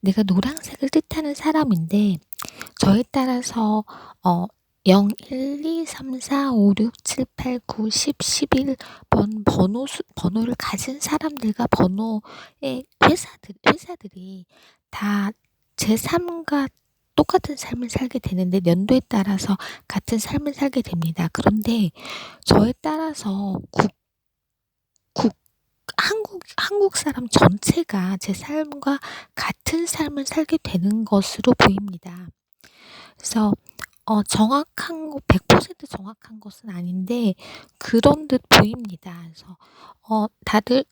내가 노란색을 뜻하는 사람인데 저에 따라서 0, 1, 2, 3, 4, 5, 6, 7, 8, 9, 10, 11 번호를 가진 사람들과 번호의 회사들이 다 제 삶과 똑같은 삶을 살게 되는데, 연도에 따라서 같은 삶을 살게 됩니다. 그런데 저에 따라서 국 한국 사람 전체가 제 삶과 같은 삶을 살게 되는 것으로 보입니다. 그래서 정확한 거 100% 정확한 것은 아닌데 그런 듯 보입니다. 그래서 다들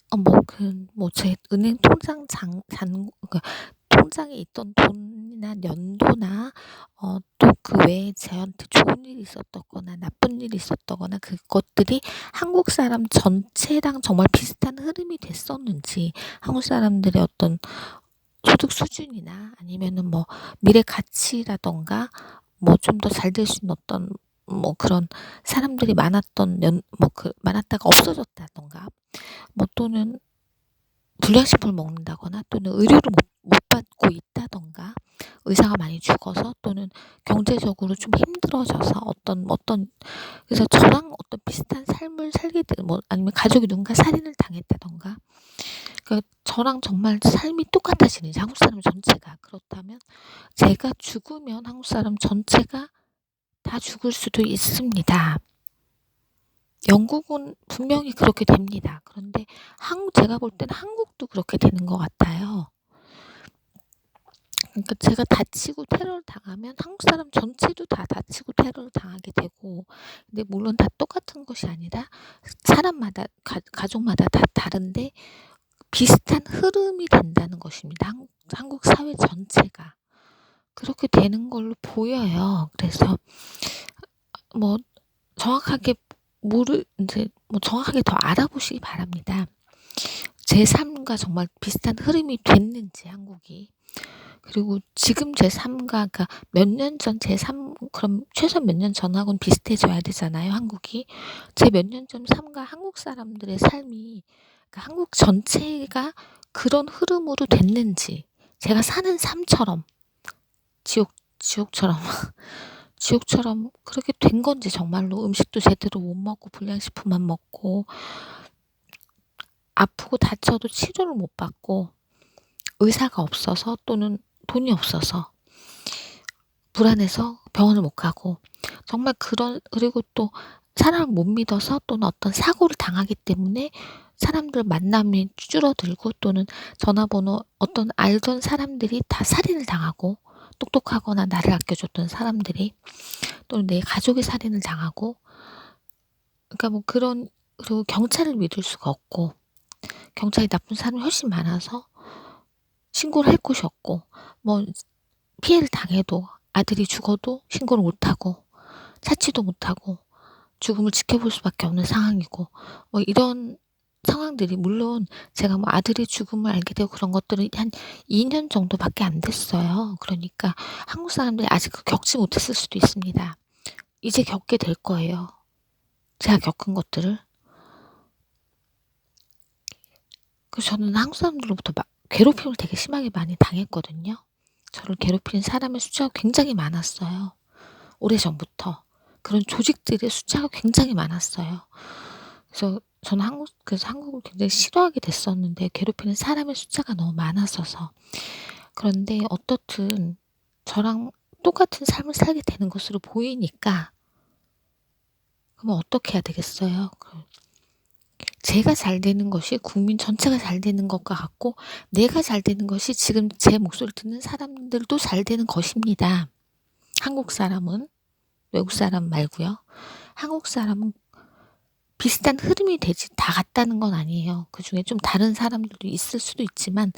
제 은행 통장 장 잔 그 통장에 있던 돈이나 연도나 또 그 외에 저한테 좋은 일이 있었거나 나쁜 일이 있었거나 그것들이 한국 사람 전체랑 정말 비슷한 흐름이 됐었는지, 한국 사람들의 어떤 소득 수준이나 아니면은 미래 가치라든가 좀 더 잘 될 수 있는 어떤 그런 사람들이 많았던 많았다가 없어졌다든가, 또는 불량식품을 먹는다거나, 또는 의료를 못 받고 있다든가, 의사가 많이 죽어서, 또는 경제적으로 좀 힘들어져서 그래서 저랑 어떤 비슷한 삶을 살게 되는, 아니면 가족이 누군가 살인을 당했다든가, 그러니까 저랑 정말 삶이 똑같아지는지, 한국 사람 전체가. 그렇다면 제가 죽으면 한국 사람 전체가 다 죽을 수도 있습니다. 영국은 분명히 그렇게 됩니다. 그런데 제가 볼 때는 한국도 그렇게 되는 것 같아요. 그러니까 제가 다치고 테러를 당하면 한국 사람 전체도 다 다치고 테러를 당하게 되고, 근데 물론 다 똑같은 것이 아니라 사람마다 가족마다 다 다른데 비슷한 흐름이 된다는 것입니다. 한국 사회 전체가 그렇게 되는 걸로 보여요. 그래서 뭐 정확하게 정확하게 더 알아보시기 바랍니다. 제 삶과 정말 비슷한 흐름이 됐는지, 한국이. 그리고 지금 제 삶과, 그러니까 몇 년 전 제 삶, 그럼 최소한 몇 년 전하고는 비슷해져야 되잖아요, 한국이. 제 몇 년 전 삶과 한국 사람들의 삶이, 그러니까 한국 전체가 그런 흐름으로 됐는지, 제가 사는 삶처럼 지옥처럼 지옥처럼 그렇게 된 건지, 정말로 음식도 제대로 못 먹고 불량식품만 먹고, 아프고 다쳐도 치료를 못 받고, 의사가 없어서 또는 돈이 없어서 불안해서 병원을 못 가고, 정말 그리고 또 사람을 못 믿어서, 또는 어떤 사고를 당하기 때문에 사람들 만남이 줄어들고, 또는 전화번호, 어떤 알던 사람들이 다 살인을 당하고, 똑똑하거나 나를 아껴줬던 사람들이, 또는 내 가족이 살인을 당하고, 그러니까 그리고 경찰을 믿을 수가 없고, 경찰이 나쁜 사람이 훨씬 많아서 신고를 할 곳이 없고, 뭐 피해를 당해도, 아들이 죽어도 신고를 못하고, 찾지도 못하고, 죽음을 지켜볼 수밖에 없는 상황이고, 이런 상황들이, 물론 제가 아들의 죽음을 알게 되고 그런 것들은 한 2년 정도밖에 안 됐어요. 그러니까 한국 사람들이 아직 겪지 못했을 수도 있습니다. 이제 겪게 될 거예요, 제가 겪은 것들을. 그래서 저는 한국 사람들로부터 괴롭힘을 되게 심하게 많이 당했거든요. 저를 괴롭히는 사람의 숫자가 굉장히 많았어요, 오래전부터. 그런 조직들의 숫자가 굉장히 많았어요. 그래서 저는 한국을 굉장히 싫어하게 됐었는데, 괴롭히는 사람의 숫자가 너무 많았어서. 그런데 어떻든 저랑 똑같은 삶을 살게 되는 것으로 보이니까, 그러면 어떻게 해야 되겠어요? 제가 잘 되는 것이 국민 전체가 잘 되는 것과 같고, 내가 잘 되는 것이 지금 제 목소리를 듣는 사람들도 잘 되는 것입니다. 한국 사람은, 외국 사람 말고요. 한국 사람은 비슷한 흐름이 되지 다 같다는 건 아니에요. 그중에 좀 다른 사람들도 있을 수도 있지만,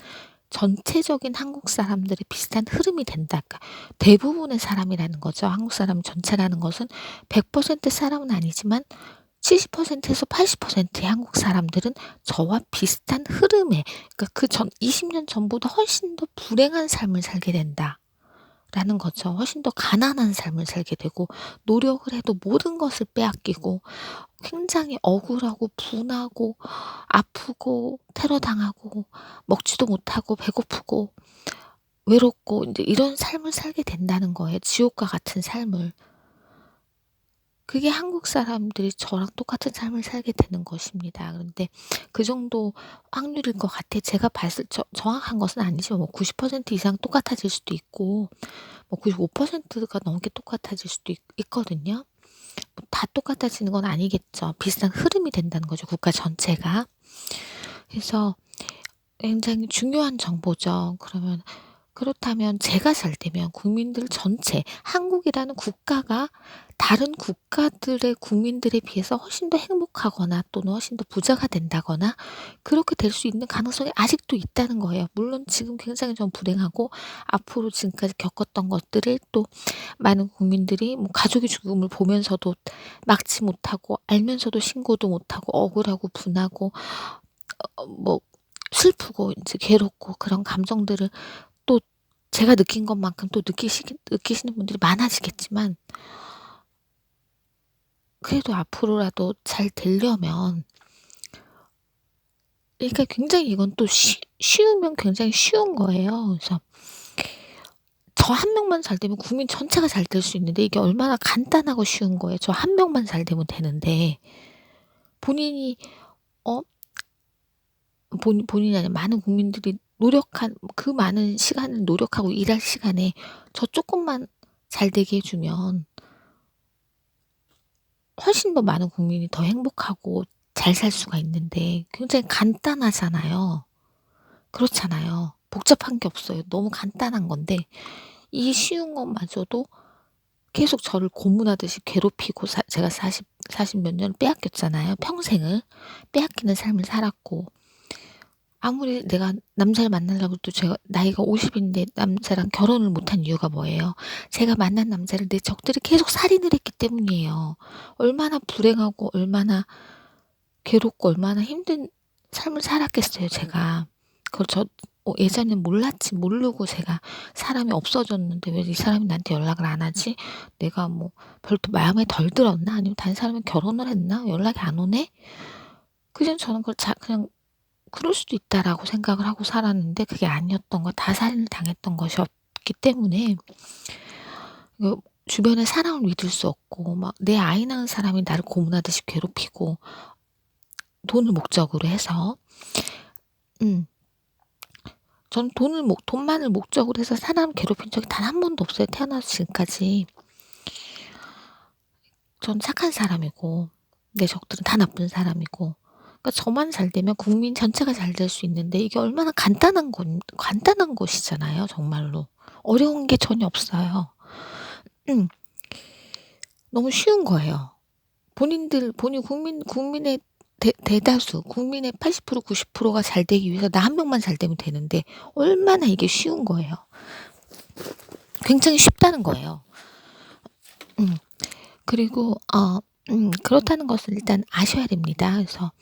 전체적인 한국 사람들이 비슷한 흐름이 된다. 그러니까 대부분의 사람이라는 거죠. 한국 사람 전체라는 것은 100% 사람은 아니지만 70%에서 80%의 한국 사람들은 저와 비슷한 흐름에, 그러니까 20년 전보다 훨씬 더 불행한 삶을 살게 된다 라는 거죠. 훨씬 더 가난한 삶을 살게 되고, 노력을 해도 모든 것을 빼앗기고, 굉장히 억울하고 분하고 아프고 테러 당하고, 먹지도 못하고 배고프고, 외롭고 인제 이런 삶을 살게 된다는 거예요, 지옥과 같은 삶을. 그게 한국 사람들이 저랑 똑같은 삶을 살게 되는 것입니다. 그런데 그 정도 확률일 것 같아요. 제가 봤을 정확한 것은 아니지만 뭐 90% 이상 똑같아질 수도 있고 뭐 95%가 넘게 똑같아질 수도 있거든요. 뭐 다 똑같아지는 건 아니겠죠. 비슷한 흐름이 된다는 거죠, 국가 전체가. 그래서 굉장히 중요한 정보죠. 그렇다면 제가 잘 되면 국민들 전체 한국이라는 국가가 다른 국가들의 국민들에 비해서 훨씬 더 행복하거나 또는 훨씬 더 부자가 된다거나 그렇게 될 수 있는 가능성이 아직도 있다는 거예요. 물론 지금 굉장히 좀 불행하고 앞으로 지금까지 겪었던 것들을 또 많은 국민들이 뭐 가족의 죽음을 보면서도 막지 못하고 알면서도 신고도 못하고 억울하고 분하고 뭐 슬프고 인제 괴롭고 그런 감정들을 또 제가 느낀 것만큼 또 느끼시는 분들이 많아지겠지만 그래도 앞으로라도 잘 되려면 그러니까 굉장히 이건 또 쉬우면 굉장히 쉬운 거예요. 그래서 저 한 명만 잘 되면 국민 전체가 잘 될 수 있는데 이게 얼마나 간단하고 쉬운 거예요. 저 한 명만 잘 되면 되는데 본인이 어 본인이 아니라 많은 국민들이 노력한 그 많은 시간을 노력하고 일할 시간에 저 쪼끔만 잘 되게 해 주면 훨씬 더 많은 국민이 더 행복하고 잘 살 수가 있는데 굉장히 간단하잖아요. 그렇잖아요. 복잡한 게 없어요. 너무 간단한 건데 이 쉬운 것마저도 계속 저를 고문하듯이 괴롭히고 제가 40몇 년을 빼앗겼잖아요. 평생을 빼앗기는 삶을 살았고 아무리 내가 남자를 만나려고 해도 제가 나이가 50 인데 남자랑 결혼을 못한 이유가 뭐예요? 제가 만난 남자를 내 적들이 계속 살인을 했기 때문이에요. 얼마나 불행하고 얼마나 괴롭고 얼마나 힘든 삶을 살았겠어요 제가. 그걸 예전엔 몰랐지 모르고 제가 사람이 없어졌는데 '왜 이 사람이 나한테 연락을 안 하지? 내가 뭐 별로 마음에 덜 들었나? 아니면 다른 사람이랑 결혼을 했나? 연락이 안 오네?' 그냥 저는 그걸 그냥 '그럴 수도 있다.'라고 생각을 하고 살았는데 그게 아니었던 거 다 살인을 당했던 것이었기 때문에 주변의 사람을 믿을 수 없고 막 내 아이 낳은 사람이 나를 고문하듯이 괴롭히고 돈을 목적으로 해서 음 저는 돈만을 목적으로 해서 사람을 괴롭힌 적이 단 한 번도 없어요 태어나서 지금까지. 전 착한 사람이고 내 적들은 다 나쁜 사람이고 그러니까 저만 잘 되면 국민 전체가 잘 될 수 있는데 이게 얼마나 간단한 것이잖아요 정말로. 어려운 게 전혀 없어요. 음. 너무 쉬운 거예요. 국민의 대다수 국민의 80% 90%가 잘 되기 위해서 나 한 명만 잘 되면 되는데 얼마나 이게 쉬운 거예요. 굉장히 쉽다는 거예요. 음. 그리고 그렇다는 것을 일단 아셔야 됩니다. 그래서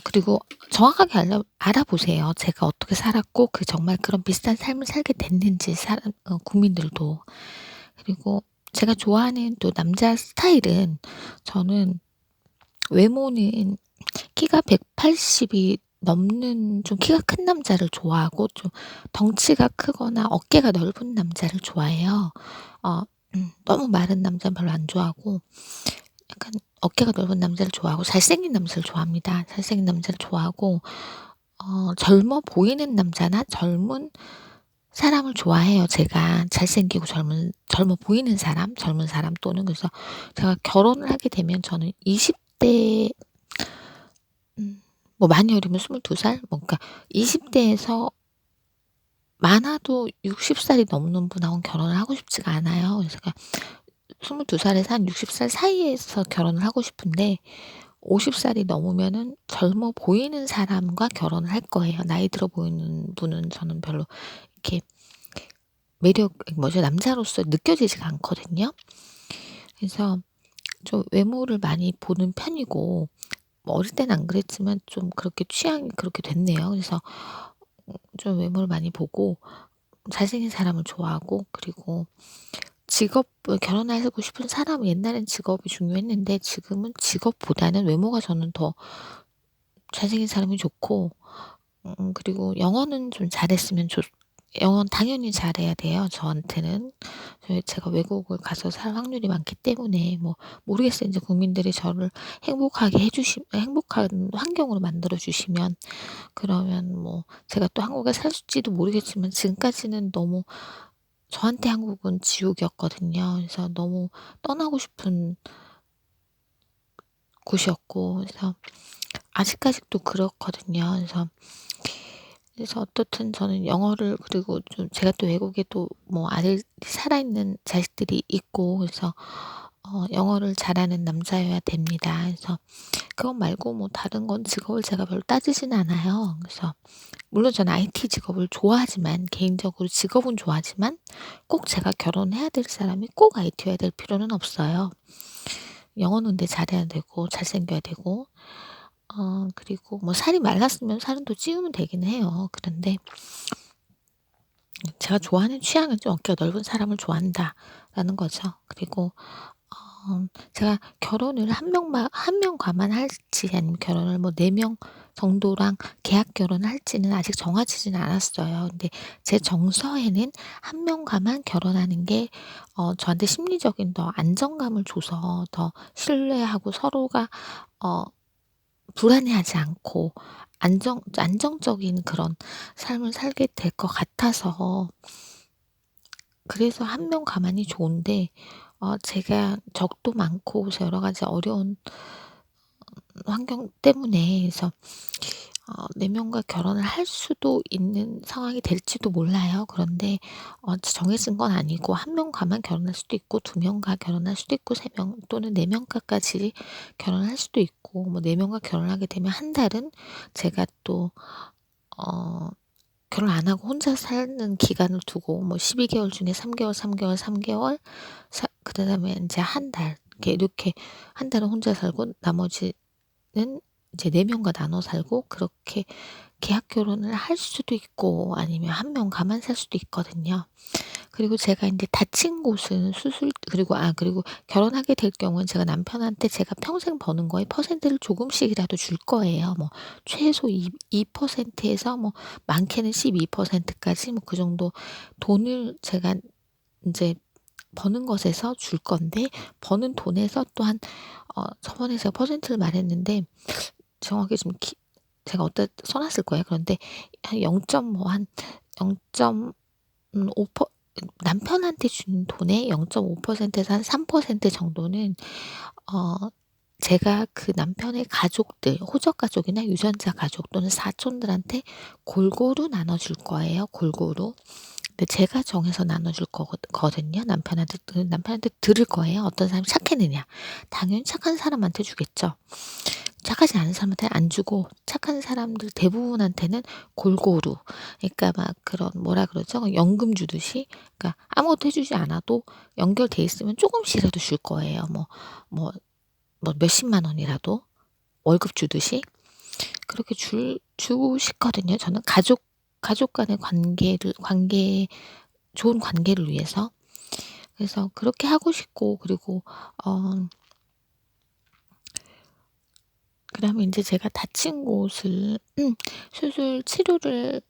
그리고 정확하게 알아보세요. 제가 어떻게 살았고 정말 그런 비슷한 삶을 살게 됐는지 국민들도. 그리고 제가 좋아하는 또 남자 스타일은 저는 외모는 키가 180이 넘는 좀 키가 큰 남자를 좋아하고 좀 덩치가 크거나 어깨가 넓은 남자를 좋아해요. 어 너무 마른 남자는 별로 안 좋아하고 약간 어깨가 넓은 남자를 좋아하고 잘생긴 남자를 좋아합니다. 잘생긴 남자를 좋아하고 젊어 보이는 남자나 젊은 사람을 좋아해요 제가. 잘생기고 젊어 보이는 사람, 젊은 사람 또는 그래서 제가 결혼을 하게 되면 저는 20대 뭐 많이 어리면 22 살 뭐 그러니까 20 대에서 많아도 60 살이 넘는 분하고는 결혼을 하고 싶지가 않아요. 그래서 그러니까 22 살에서 한 60살 사이에서 결혼을 하고 싶은데 50 살이 넘으면은 젊어 보이는 사람과 결혼을 할 거예요. 나이 들어 보이는 분은 저는 별로 이렇게 남자로서 느껴지지가 않거든요. 그래서 좀 외모를 많이 보는 편이고 뭐 어릴 때는 안 그랬지만 좀 그렇게 취향이 그렇게 됐네요. 그래서 좀 외모를 많이 보고 잘생긴 사람을 좋아하고 그리고 결혼하고 싶은 사람은 옛날엔 직업이 중요했는데 지금은 직업보다는 외모가 저는 더 잘생긴 사람이 좋고 그리고 영어는 좀 잘했으면 영어는 당연히 잘해야 돼요 저한테는. 제가 외국을 가서 살 확률이 많기 때문에 뭐 모르겠어요. 인제 국민들이 저를 행복하게 행복한 환경으로 만들어 주시면 그러면 뭐 제가 또 한국에 살지도 모르겠지만 지금까지는 너무 저한테 한국은 지옥이었거든요. 그래서 너무 떠나고 싶은 곳이었고 그래서 아직까지도 그렇거든요. 어떻든 저는 영어를 그리고 좀 제가 또 외국에 또 뭐 아들이 살아있는 자식들이 있고 그래서 영어를 잘하는 남자여야 됩니다. 그래서 그것 말고 뭐 다른 건 직업을 제가 별로 따지진 않아요. 그래서 물론 저는 IT 직업을 좋아하지만 개인적으로 직업은 좋아하지만 꼭 제가 결혼해야 될 사람이 꼭 IT여야 될 필요는 없어요. 영어는 근데 잘해야 되고 잘생겨야 되고 그리고 뭐 살이 말랐으면 살은 또 찌우면 되긴 해요. 그런데 제가 좋아하는 취향은 좀 어깨가 넓은 사람을 좋아한다라는 거죠. 그리고 제가 결혼을 한 명과만 할지 아니면 결혼을 뭐 4명 정도랑 계약 결혼을 할지는 아직 정해지진 않았어요. 근데 제 정서에는 한 명과만 결혼하는 게 저한테 심리적인 더 안정감을 줘서 더 신뢰하고 서로가 어 불안해하지 않고 안정적인 그런 삶을 살게 될 것 같아서 그래서 한 명 가만히 좋은데 제가 적도 많고 그래서 여러 가지 어려운 환경 때문에 그래서 4 명과 결혼을 할 수도 있는 상황이 될지도 몰라요. 그런데 정해진 건 아니고 한 명과만 결혼할 수도 있고 2 명과 결혼할 수도 있고 3명 또는 4 명과까지 결혼할 수도 있고 뭐 4 명과 결혼하게 되면 한 달은 제가 또 어 결혼 안 하고 혼자 사는 기간을 두고 뭐 12 개월 중에 3 개월, 3 개월, 3 개월 그다음에 인제 한 달 이렇게 한 달은 혼자 살고 나머지는 이제 4 명과 나눠 살고 그렇게 계약 결혼을 할 수도 있고 아니면 한 명과만 살 수도 있거든요. 그리고 제가 인제 다친 곳은 그리고 결혼하게 될 경우엔 제가 남편한테 제가 평생 버는 거에 퍼센트를 조금씩이라도 줄 거예요. 뭐 최소 2% 에서 뭐 많게는 12% 까지 뭐 그 정도 돈을 제가 인제 버는 것에서 줄 건데 버는 돈에서 또한 저번에 제가 퍼센트를 말했는데 정확히 좀 제가 어디다 써 놨을 거예요. 그런데 한 0. 뭐 한 0. 5 퍼 남편한테 준 돈의 0.5% 에서 한 3% 정도는 어 제가 그 남편의 가족들 호적 가족이나 유전자 가족 또는 사촌들한테 골고루 나눠 줄 거예요, 골고루. 근데 제가 정해서 나눠 줄 거거든요. 남편한테 들을 거예요. 어떤 사람이 착했느냐. 당연히 착한 사람한테 주겠죠. 착하지 않은 사람한테는 안 주고 착한 사람들 대부분한테는 골고루 그러니까 막 그런 뭐라 그러죠? 연금 주듯이 그러니까 아무것도 해 주지 않아도 연결돼 있으면 쪼금씩이라도 줄 거예요. 뭐 몇십만 원이라도 월급 주듯이 그렇게 주고 싶거든요. 저는 가족 간의 좋은 관계를 위해서. 그래서 그렇게 하고 싶고 그리고 어 그다음에 인제 제가 다친 곳을 수술 치료를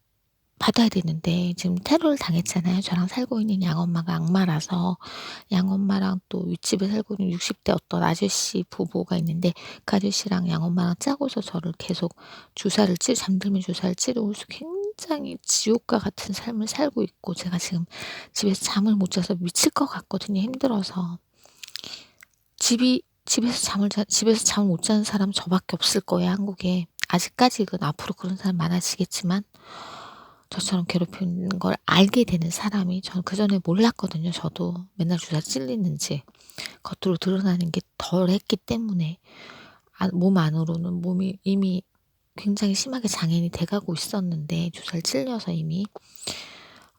받아야 되는데 지금 테러를 당했잖아요. 저랑 살고 있는 양엄마가 악마라서 양엄마랑 또 윗집에 살고 있는 60대 어떤 아저씨 부부가 있는데 그 아저씨랑 양엄마랑 짜고서 저를 계속 잠들면 주사를 찌르고 서 굉장히 지옥과 같은 삶을 살고 있고 제가 지금 집에서 잠을 못 자서 미칠 것 같거든요, 힘들어서. 집에서 잠을 못 자는 사람 저밖에 없을 거예요, 한국에. 아직까지는 앞으로 그런 사람 많아지겠지만 저처럼 괴롭히는 걸 알게 되는 사람이 저는 그전에 몰랐거든요, 저도. 맨날 주사 찔리는지. 겉으로 드러나는 게 덜했기 때문에 몸 안으로는 몸이 이미 굉장히 심하게 장애인이 돼 가고 있었는데 주사를 찔려서 이미.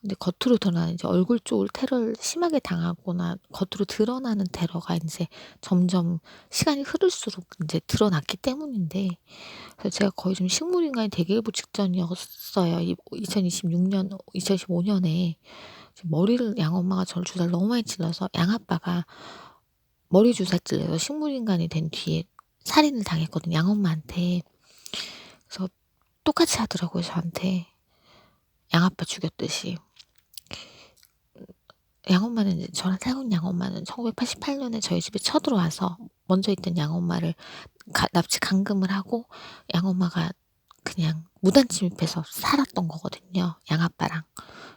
근데 겉으로 드러나는 이제 얼굴 쪽을 테러를 심하게 당하거나 겉으로 드러나는 테러가 인제 점점 시간이 흐를수록 인제 드러났기 때문인데 그래서 제가 거의 좀 식물인간이 되기 일보 직전이었어요. 이 2025 년에 머리를 양엄마가 저를 주사를 너무 많이 찔러서 양아빠가 머리 주사 찔려서 식물인간이 된 뒤에 살인을 당했거든요, 양엄마한테. 그래서 똑같이 하더라고요, 저한테. 양아빠 죽였듯이. 양엄마는 이제 저랑 살고 있는 양엄마는 1988년에 저희 집에 쳐들어와서 먼저 있던 양엄마를 납치 감금을 하고 양엄마가 그냥 무단 침입해서 살았던 거거든요, 양아빠랑.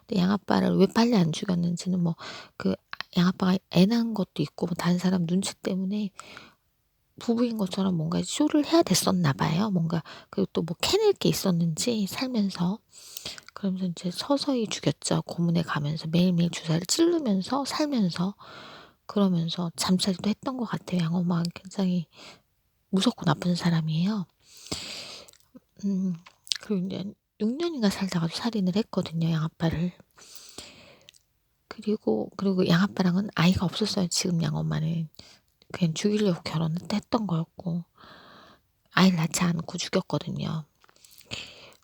근데 양아빠를 왜 빨리 안 죽였는지는 뭐 그 양아빠가 애 낳은 것도 있고 뭐 다른 사람 눈치 때문에 부부인 것처럼 뭔가 쇼를 해야 됐었나 봐요. 뭔가 그리고 또 뭐 캐낼 게 있었는지 살면서. 그러면서 인제 서서히 죽였죠. 고문에 가면서 매일매일 주사를 찌르면서 살면서 그러면서 잠자리도 했던 것 같아요. 양엄마가 굉장히 무섭고 나쁜 사람이에요. 음 그리고 인제 6 년인가 살다가 살인을 했거든요, 양아빠를. 그리고 양아빠랑은 아이가 없었어요, 지금 양엄마는. 그냥 죽이려고 결혼을 했던 거였고 아이를 낳지 않고 죽였거든요.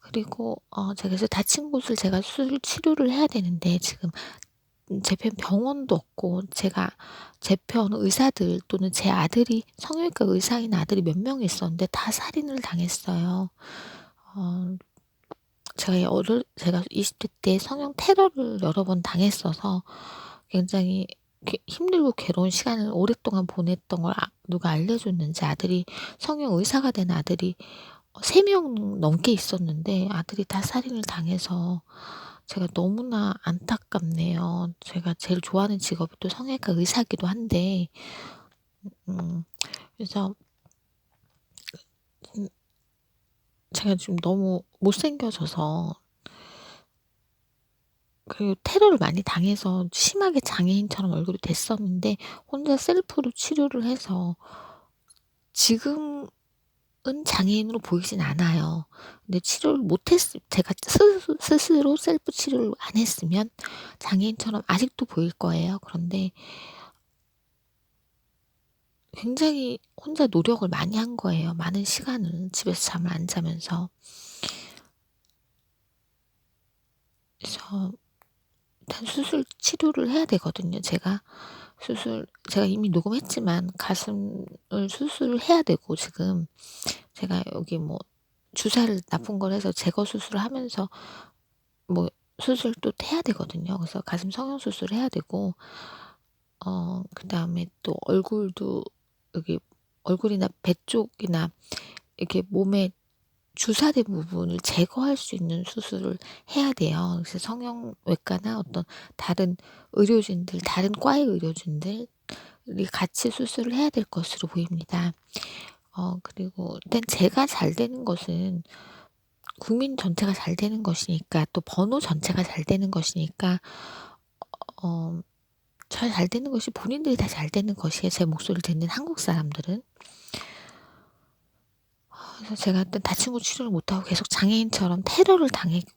그리고 제가 그래서 다친 곳을 제가 수술 치료를 해야 되는데 지금 제 편 병원도 없고 제 편 의사들 또는 제 아들이 성형외과 의사인 아들이 몇 명 있었는데 다 살인을 당했어요. 어 제가 20대 때 성형 테러를 여러 번 당했어서 굉장히 힘들고 괴로운 시간을 오랫동안 보냈던 걸 누가 알려줬는지 아들이 성형 의사가 된 아들이 3명 넘게 있었는데 아들이 다 살인을 당해서 제가 너무나 안타깝네요. 제가 제일 좋아하는 직업이 또 성형외과 의사이기도 한데 음 그래서 음 제가 지금 너무 못생겨져서 그리고 테러를 많이 당해서 심하게 장애인처럼 얼굴이 됐었는데 혼자 셀프로 치료를 해서 지금은 장애인으로 보이진 않아요. 근데 치료를 제가 스스로 셀프 치료를 안 했으면 장애인처럼 아직도 보일 거예요. 그런데 굉장히 혼자 노력을 많이 한 거예요. 많은 시간을 집에서 잠을 안 자면서. 그래서 일단 수술 치료를 해야 되거든요, 제가. 제가 이미 녹음했지만 가슴을 수술을 해야 되고 지금 제가 여기 뭐 주사를 나쁜 걸 해서 제거 수술을 하면서 뭐 수술도 해야 되거든요. 그래서 가슴 성형 수술을 해야 되고 그다음에 또 얼굴도 여기 얼굴이나 배 쪽이나 이렇게 몸에 주사된 부분을 제거할 수 있는 수술을 해야 돼요. 그래서 성형외과나 어떤 다른 다른 과의 의료진들이 같이 수술을 해야 될 것으로 보입니다. 그리고 일단 제가 잘 되는 것은 국민 전체가 잘 되는 것이니까 또 번호 전체가 잘 되는 것이니까 어 잘 되는 것이 본인들이 다 잘 되는 것이에요, 제 목소리를 듣는 한국 사람들은. 그래서 제가 일단 다친 곳 치료를 못하고 계속 장애인처럼 테러를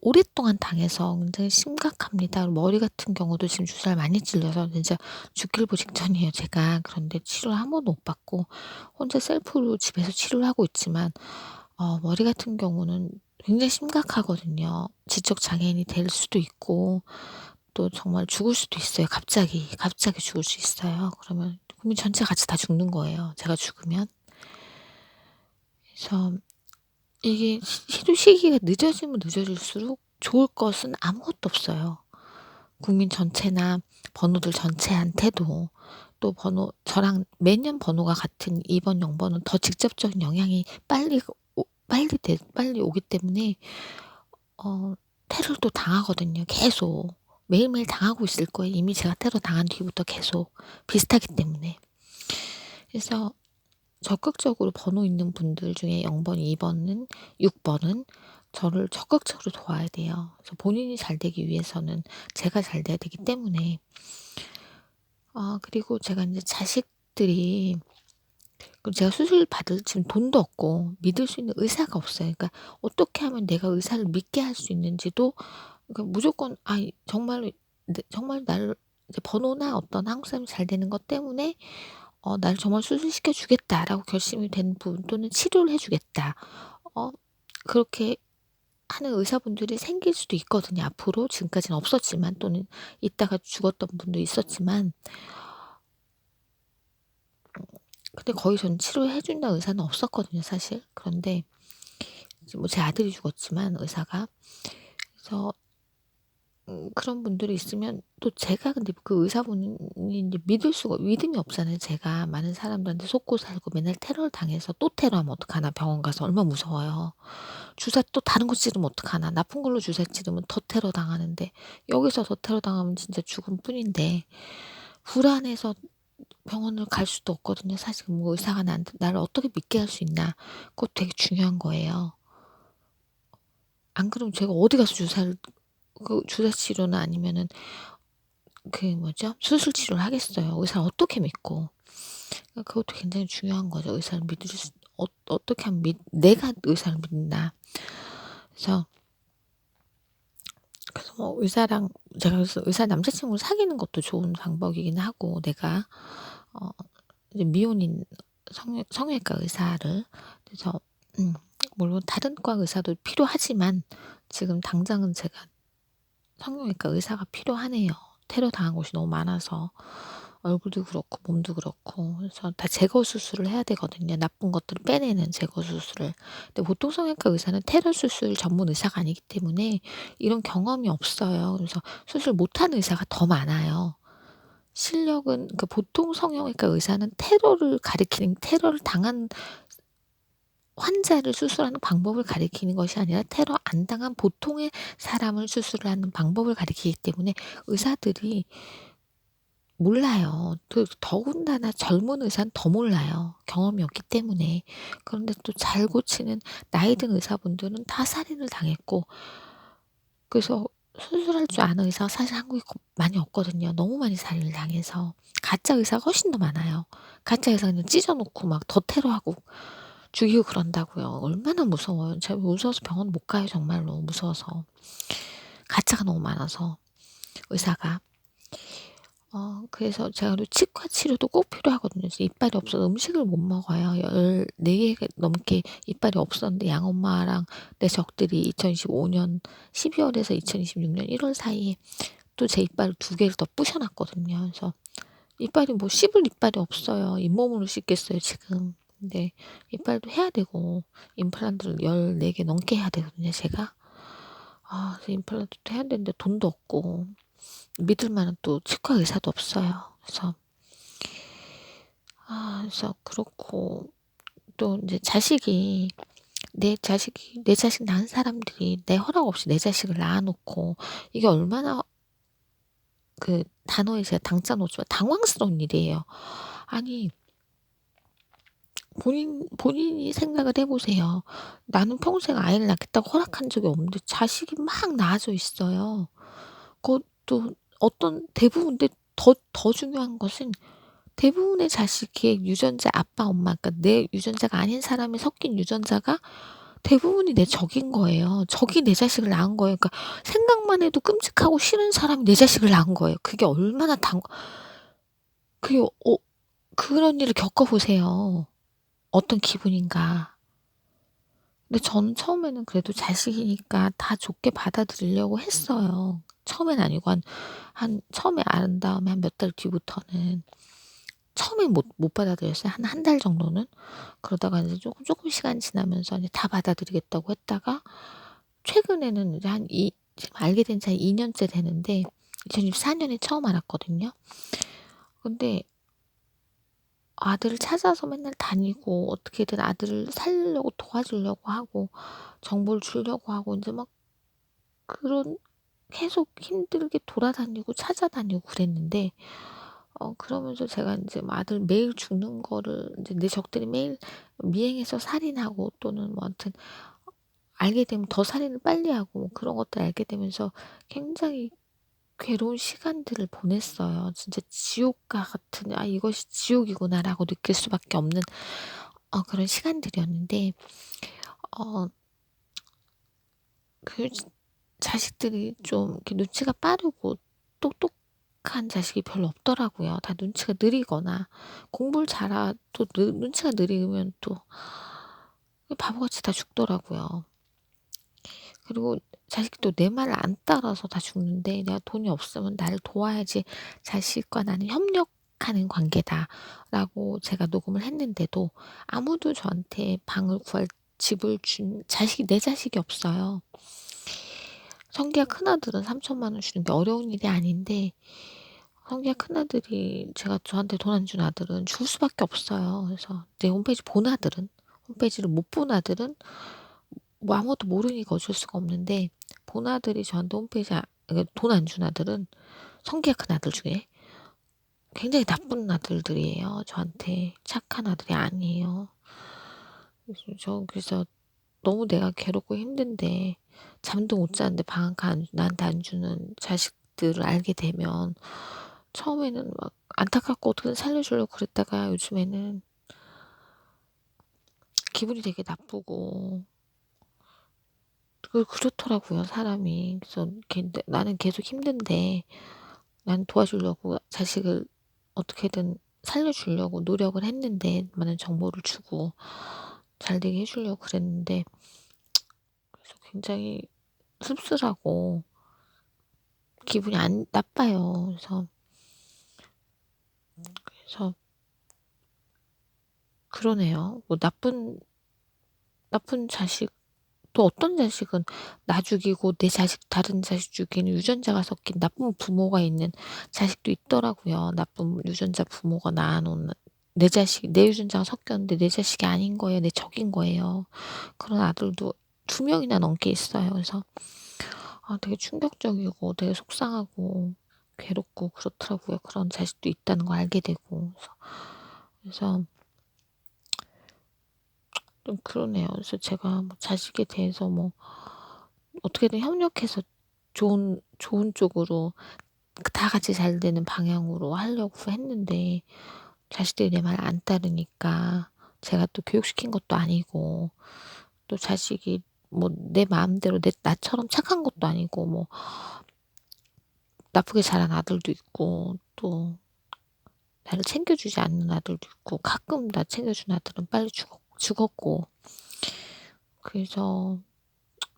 오랫동안 당해서 굉장히 심각합니다. 머리 같은 경우도 지금 주사를 많이 찔려서 진짜 죽길보 직전이에요, 제가. 그런데 치료를 한 번도 못 받고 혼자 셀프로 집에서 치료를 하고 있지만 머리 같은 경우는 굉장히 심각하거든요. 지적 장애인이 될 수도 있고 또 정말 죽을 수도 있어요, 갑자기 죽을 수 있어요. 그러면 국민 전체가 같이 다 죽는 거예요, 제가 죽으면. 그래서 이게 치료 시기가 늦어지면 늦어질수록 좋을 것은 아무것도 없어요. 국민 전체나 번호들 전체한테도 또 저랑 매년 번호가 같은 2 번, 0 번은 더 직접적인 영향이 빨리 오기 때문에 어 테러를 또 당하거든요, 계속. 매일매일 당하고 있을 거예요. 이미 제가 테러 당한 뒤부터 계속 비슷하기 때문에. 그래서 적극적으로 번호 있는 분들 중에 0 번, 2 번은 6 번은 저를 적극적으로 도와야 돼요. 그래서 본인이 잘 되기 위해서는 제가 잘 돼야 되기 때문에 그리고 제가 인제 자식들이 제가 수술 받을 지금 돈도 없고 믿을 수 있는 의사가 없어요. 그러니까 어떻게 하면 내가 의사를 믿게 할 수 있는지도 그러니까 무조건 정말로 정말 나를 이제 번호나 어떤 한국 사람이 잘 되는 것 때문에 '나를 정말 수술시켜 주겠다.'라고 결심이 된 분 또는 '치료를 해 주겠다.' 어 그렇게 하는 의사분들이 생길 수도 있거든요 앞으로. 지금까지는 없었지만 또는 있다가 죽었던 분도 있었지만 근데 거의 저는 치료해 준다는 의사는 없었거든요 사실. 그런데 이제 뭐 제 아들이 죽었지만 의사가. 그래서 그런 분들이 있으면 또 제가 근데 그 의사분이 인제 믿음이 없잖아요 제가. 많은 사람들한테 속고 살고 맨날 테러를 당해서 또 테러하면 어떡하나 병원 가서 얼마나 무서워요. 주사 또 다른 거 찌르면 어떡하나. 나쁜 걸로 주사 찌르면 더 테러 당하는데 여기서 더 테러 당하면 진짜 죽음뿐인데 불안해서 병원을 갈 수도 없거든요. 사실 뭐 의사가 나를 어떻게 믿게 할 수 있나. 그것도 되게 중요한 거예요. 안 그러면 제가 어디 가서 주사 치료나 아니면은 그 뭐죠? 수술 치료를 하겠어요. 의사를 어떻게 믿고. 그러니까 그것도 굉장히 중요한 거죠. 의사를 믿을 수 어떻게 하면 내가 의사를 믿나. 그래서 뭐 제가 그래서 의사 남자 친구를 사귀는 것도 좋은 방법이긴 하고 내가 어 이제 미혼인 성형외과 의사를. 그래서 음 물론 다른 과 의사도 필요하지만 지금 당장은 제가 성형외과 의사가 필요하네요. 테러 당한 곳이 너무 많아서 얼굴도 그렇고 몸도 그렇고 그래서 다 제거 수술을 해야 되거든요. 나쁜 것들을 빼내는 제거 수술을. 근데 보통 성형외과 의사는 테러 수술 전문 의사가 아니기 때문에 이런 경험이 없어요. 그래서 수술 못하는 의사가 더 많아요. 실력은 보통 성형외과 의사는 테러를 당한 환자를 수술하는 방법을 가리키는 것이 아니라 테러 안 당한 보통의 사람을 수술을 하는 방법을 가리키기 때문에 의사들이 몰라요. 더군다나 젊은 의사는 더 몰라요, 경험이 없기 때문에. 그런데 또 잘 고치는 나이 든 의사분들은 다 살인을 당했고 그래서 수술할 줄 아는 의사가 사실 한국에 많이 없거든요, 너무 많이 살인을 당해서. 가짜 의사가 훨씬 더 많아요. 가짜 의사 그냥 찢어 놓고 막 더 테러하고 죽이고 그런다고요. 얼마나 무서워요. 제가 무서워서 병원 못 가요 정말로 무서워서. 가짜가 너무 많아서 의사가. 그래서 제가 그리고 치과 치료도 꼭 필요하거든요. 그래서 이빨이 없어서 음식을 못 먹어요. 14 개 넘게 이빨이 없었는데 양엄마랑 내 적들이 2025년 12 월에서 2026년 1월 사이에 또 제 이빨을 2 개를 더 부셔 놨거든요. 그래서 이빨이 뭐 씹을 이빨이 없어요. 잇몸으로 씹겠어요 지금. 근데 이빨도 해야 되고 임플란트를 14개 넘게 해야 되거든요 제가. 그래서 임플란트도 해야 되는데 돈도 없고 믿을 만한 또 치과 의사도 없어요. 그래서 그렇고 또 인제 내 자식 낳은 사람들이 내 허락 없이 내 자식을 낳아 놓고 이게 얼마나 단어에 제가 당자 놓지만 당황스러운 일이에요. 아니 본인이 생각을 해 보세요. 나는 평생 아이를 낳겠다고 허락한 적이 없는데 자식이 막 낳아져 있어요. 그것도 어떤 대부분 근데 더 중요한 것은 대부분의 자식의 유전자 아빠, 엄마 그러니까 내 유전자가 아닌 사람이 섞인 유전자가 대부분이 내 적인 거예요. 적이 내 자식을 낳은 거예요. 그러니까 생각만 해도 끔찍하고 싫은 사람이 내 자식을 낳은 거예요. 그게 얼마나 그게 그런 일을 겪어 보세요. 어떤 기분인가. 근데 저는 처음에는 그래도 자식이니까 다 좋게 받아들이려고 했어요. 처음엔 아니고 처음에 안 다음에 한 몇 달 뒤부터는. 처음엔 못 받아들였어요. 한 달 정도는. 그러다가 인제 쪼끔 시간이 지나면서 이제 다 받아들이겠다고 했다가 최근에는 이제 지금 알게 된 지 한 2 년째 되는데 2024 년에 처음 알았거든요. 근데 아들을 찾아서 맨날 다니고 어떻게든 아들을 살리려고 도와주려고 하고 정보를 주려고 하고 인제 막 그런 계속 힘들게 돌아다니고 찾아다니고 그랬는데 그러면서 제가 인제 뭐 아들 매일 죽는 거를 인제 내 적들이 매일 미행해서 살인하고 또는 뭐 하여튼 알게 되면 더 살인을 빨리 하고 뭐 그런 것들 알게 되면서 굉장히 괴로운 시간들을 보냈어요. 진짜 지옥과 같은 '아 이것이 지옥이구나.'라고 느낄 수밖에 없는 그런 시간들이었는데 어 그 자식들이 좀 이렇게 눈치가 빠르고 똑똑한 자식이 별로 없더라고요. 다 눈치가 느리거나 공부를 잘해도 눈치가 느리면 또 바보같이 다 죽더라고요. 그리고 자식이 또 내 말을 안 따라서 다 죽는데 내가 돈이 없으면 나를 도와야지 자식과 나는 협력하는 관계다라고 제가 녹음을 했는데도 아무도 저한테 방을 구할 집을 준 내 자식이 없어요. 성기가 큰아들은 3천만 원 주는 게 어려운 일이 아닌데 성기가 큰아들이 제가 저한테 돈 안 준 아들은 줄 수밖에 없어요. 그래서 내 홈페이지 본 아들은 홈페이지를 못 본 아들은 뭐 아무것도 모르니까 어쩔 수가 없는데 본 아들이 저한테 홈페이지 돈 안 준 아들은 성기가 큰 아들 중에 굉장히 나쁜 아들들이에요. 저한테 착한 아들이 아니에요. 그래서 너무 내가 괴롭고 힘든데 잠도 못 자는데 방학 나한테 안 주는 자식들을 알게 되면 처음에는 막 안타깝고 어떻게든 살려주려고 그랬다가 요즘에는 기분이 되게 나쁘고 그렇더라고요, 사람이. 그래서 나는 계속 힘든데 난 도와주려고 자식을 어떻게든 살려주려고 노력을 했는데 많은 정보를 주고 잘 되게 해주려고 그랬는데 그래서 굉장히 씁쓸하고 기분이 안 나빠요. 그래서 그러네요. 뭐 나쁜 자식 또 어떤 자식은 나 죽이고 내 자식 다른 자식 죽이는 유전자가 섞인 나쁜 부모가 있는 자식도 있더라고요. 나쁜 유전자 부모가 낳아놓은 내 자식 내 유전자가 섞였는데 내 자식이 아닌 거예요. 내 적인 거예요. 그런 아들도 2명이나 넘게 있어요. 그래서 되게 충격적이고 되게 속상하고 괴롭고 그렇더라고요. 그런 자식도 있다는 거 알게 되고. 그래서 좀 그러네요. 그래서 제가 뭐 자식에 대해서 뭐 어떻게든 협력해서 좋은 쪽으로 다 같이 잘 되는 방향으로 하려고 했는데 자식들이 내 말 안 따르니까 제가 또 교육시킨 것도 아니고 또 자식이 뭐 내 마음대로 나처럼 착한 것도 아니고 뭐 나쁘게 자란 아들도 있고 또 나를 챙겨주지 않는 아들도 있고 가끔 나 챙겨준 아들은 빨리 죽었고 그래서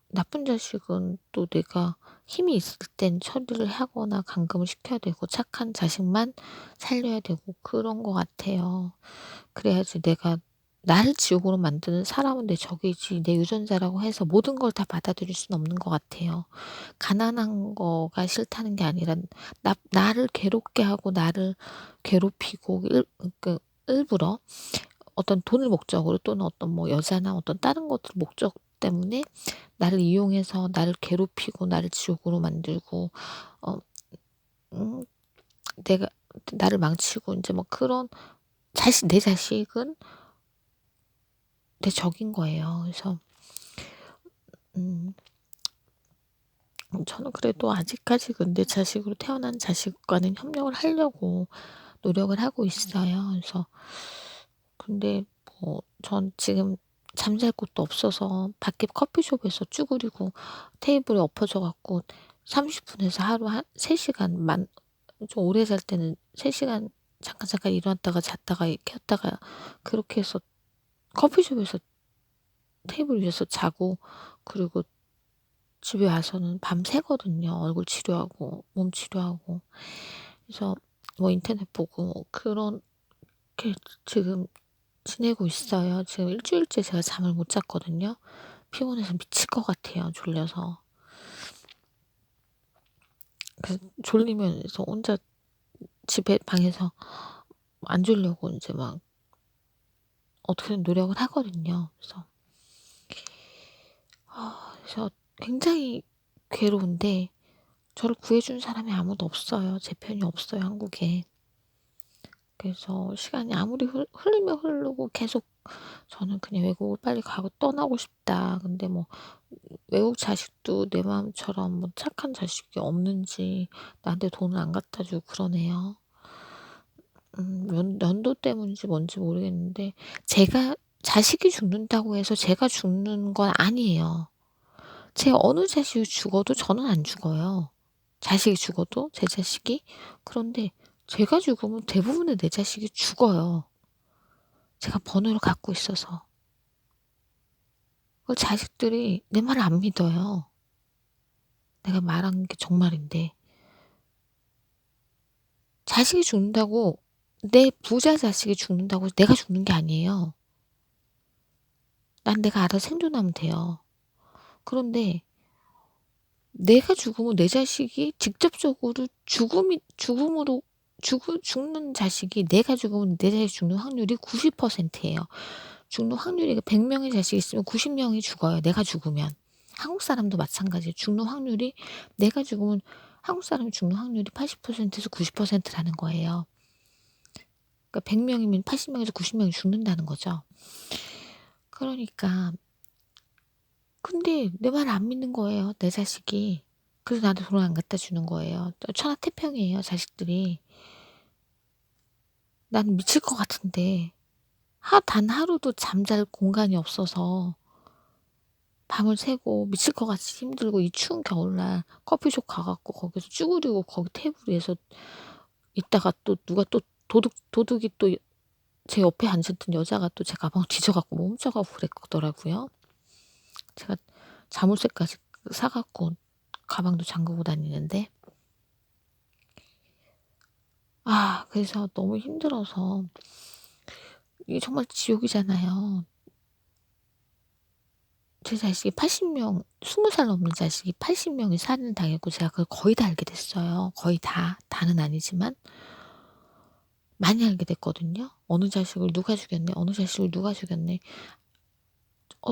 나쁜 자식은 또 내가 힘이 있을 땐 처리를 하거나 감금을 시켜야 되고 착한 자식만 살려야 되고 그런 것 같아요. 그래야지 내가 나를 지옥으로 만드는 사람은 내 적이지 내 유전자라고 해서 모든 걸 다 받아들일 수는 없는 것 같아요. 가난한 거가 싫다는 게 아니라 나를 괴롭게 하고 나를 괴롭히고 일부러 어떤 돈을 목적으로 또는 어떤 뭐 여자나 어떤 다른 것들 목적 때문에 나를 이용해서 나를 괴롭히고 나를 지옥으로 만들고 어 음 내가 나를 망치고 인제 뭐 그런 내 자식은 내 적인 거예요. 그래서 음 저는 그래도 아직까지 근데 자식으로 태어난 자식과는 협력을 하려고 노력을 하고 있어요. 그래서 근데 뭐 전 지금 잠잘 곳도 없어서 밖에 커피숍에서 쭈그리고 테이블에 엎어져 갖고 30 분에서 하루 한 3 시간 좀 오래 잘 때는 3 시간 잠깐 일어났다가 잤다가 켰다가 그렇게 해서 커피숍에서 테이블 위에서 자고 그리고 집에 와서는 밤새거든요. 얼굴 치료하고 몸 치료하고. 그래서 뭐 인터넷 보고 그렇게 지금 지내고 있어요. 지금 1주일째 제가 잠을 못 잤거든요. 피곤해서 미칠 것 같아요, 졸려서. 그래서 졸리면 그래서 혼자 집에 방에서 안 졸려고 인제 막 어떻게든 노력을 하거든요. 그래서 굉장히 괴로운데 저를 구해 준 사람이 아무도 없어요. 제 편이 없어요, 한국에. 그래서 시간이 아무리 흐르면 흐르고 계속 저는 그냥 외국을 빨리 가고 떠나고 싶다. 근데 뭐 외국 자식도 내 마음처럼 뭐 착한 자식이 없는지 나한테 돈을 안 갖다 주고 그러네요. 연도 때문인지 뭔지 모르겠는데 제가 자식이 죽는다고 해서 제가 죽는 건 아니에요. 제 어느 자식이 죽어도 저는 안 죽어요. 자식이 죽어도 제 자식이. 그런데 제가 죽으면 대부분의 내 자식이 죽어요. 제가 번호를 갖고 있어서. 그 자식들이 내 말을 안 믿어요. 내가 말한 게 정말인데. 자식이 죽는다고 내 부자 자식이 죽는다고 내가 죽는 게 아니에요. 난 내가 알아서 생존하면 돼요. 그런데 내가 죽으면 내 자식이 직접적으로 죽음으로 죽는 자식이, 내가 죽으면 내 자식이 죽는 확률이 90% 예요. 죽는 확률이, 100 명의 자식이 있으면 90 명이 죽어요, 내가 죽으면. 한국 사람도 마찬가지예요. 죽는 확률이, 내가 죽으면 한국 사람이 죽는 확률이 80% 에서 90% 라는 거예요. 그러니까 100 명이면 80 명에서 90 명이 죽는다는 거죠. 그러니까, 근데 내 말 안 믿는 거예요, 내 자식이. 그래서 나한테 돈을 안 갖다 주는 거예요. 천하태평이에요, 자식들이. 나는 미칠 것 같은데 단 하루도 잠잘 공간이 없어서 밤을 새고 미칠 것 같이 힘들고, 이 추운 겨울날 커피숍 가 갖고 거기서 쭈그리고 거기 테이블 위에서 있다가, 또 누가 또 도둑이 또 제 옆에 앉았던 여자가 또 제 가방을 뒤져 갖고 뭐 훔쳐 가고 그랬더라고요. 제가 자물쇠까지 사 갖고 가방도 잠그고 다니는데, 그래서 너무 힘들어서, 이게 정말 지옥이잖아요. 제 자식이 80명, 20살 넘는 자식이 80명이 살인을 당했고, 제가 그걸 거의 다 알게 됐어요. 거의 다. 다는 아니지만 많이 알게 됐거든요. 어느 자식을 누가 죽였네, 어느 자식을 누가 죽였네.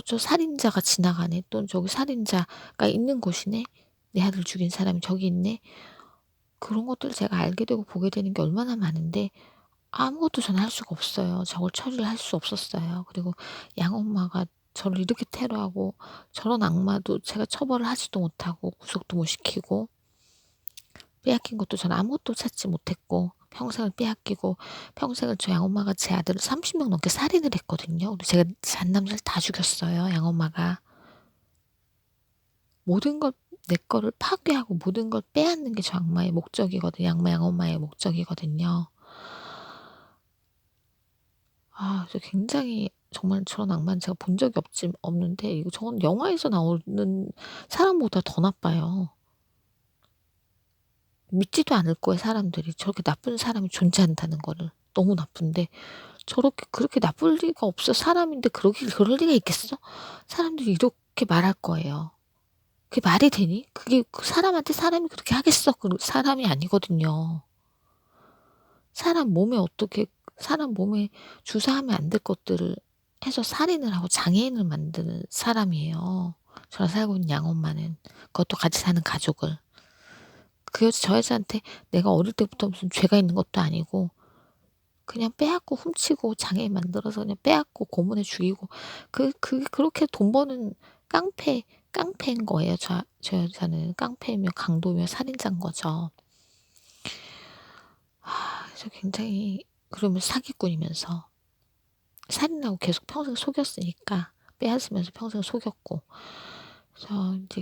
저 살인자가 지나가네. 또 저기 살인자가 있는 곳이네. 내 아들 죽인 사람이 저기 있네. 그런 것들을 제가 알게 되고 보게 되는 게 얼마나 많은데, 아무것도 저는 할 수가 없어요. 저걸 처리를 할 수 없었어요. 그리고 양엄마가 저를 이렇게 테러하고, 저런 악마도 제가 처벌을 하지도 못하고 구속도 못 시키고, 빼앗긴 것도 저는 아무것도 찾지 못했고, 평생을 빼앗기고, 평생을 저 양엄마가 제 아들을 30명 넘게 살인을 했거든요. 그리고 제가 잣남자를 다 죽였어요, 양엄마가. 모든 걸, 내 거를 파괴하고 모든 걸 빼앗는 게 저 악마의 목적이거든요. 양엄마의 목적이거든요. 그래서 굉장히, 정말 저런 악마는 제가 본 적이 없는데, 이거 저건 영화에서 나오는 사람보다 더 나빠요. 믿지도 않을 거예요, 사람들이. 저렇게 나쁜 사람이 존재한다는 거를. 너무 나쁜데, 그렇게 나쁠 리가 없어. 사람인데 그럴 리가 있겠어? 사람들이 이렇게 말할 거예요. 그게 말이 되니? 그게 그 사람한테 사람이 그렇게 하겠어? 사람이 아니거든요. 사람 몸에 주사하면 안 될 것들을 해서 살인을 하고 장애인을 만드는 사람이에요, 저랑 살고 있는 양엄마는. 그것도 같이 사는 가족을. 저 여자한테 내가 어릴 때부터 무슨 죄가 있는 것도 아니고, 그냥 빼앗고 훔치고 장애인 만들어서 그냥 빼앗고 고문해 죽이고, 그렇게 돈 버는 깡패인 거예요. 저 여자는 깡패이며 강도며 살인자인 거죠. 그래서 굉장히, 그러면 사기꾼이면서 살인하고 계속 평생 속였으니까, 빼앗으면서 평생 속였고, 그래서 이제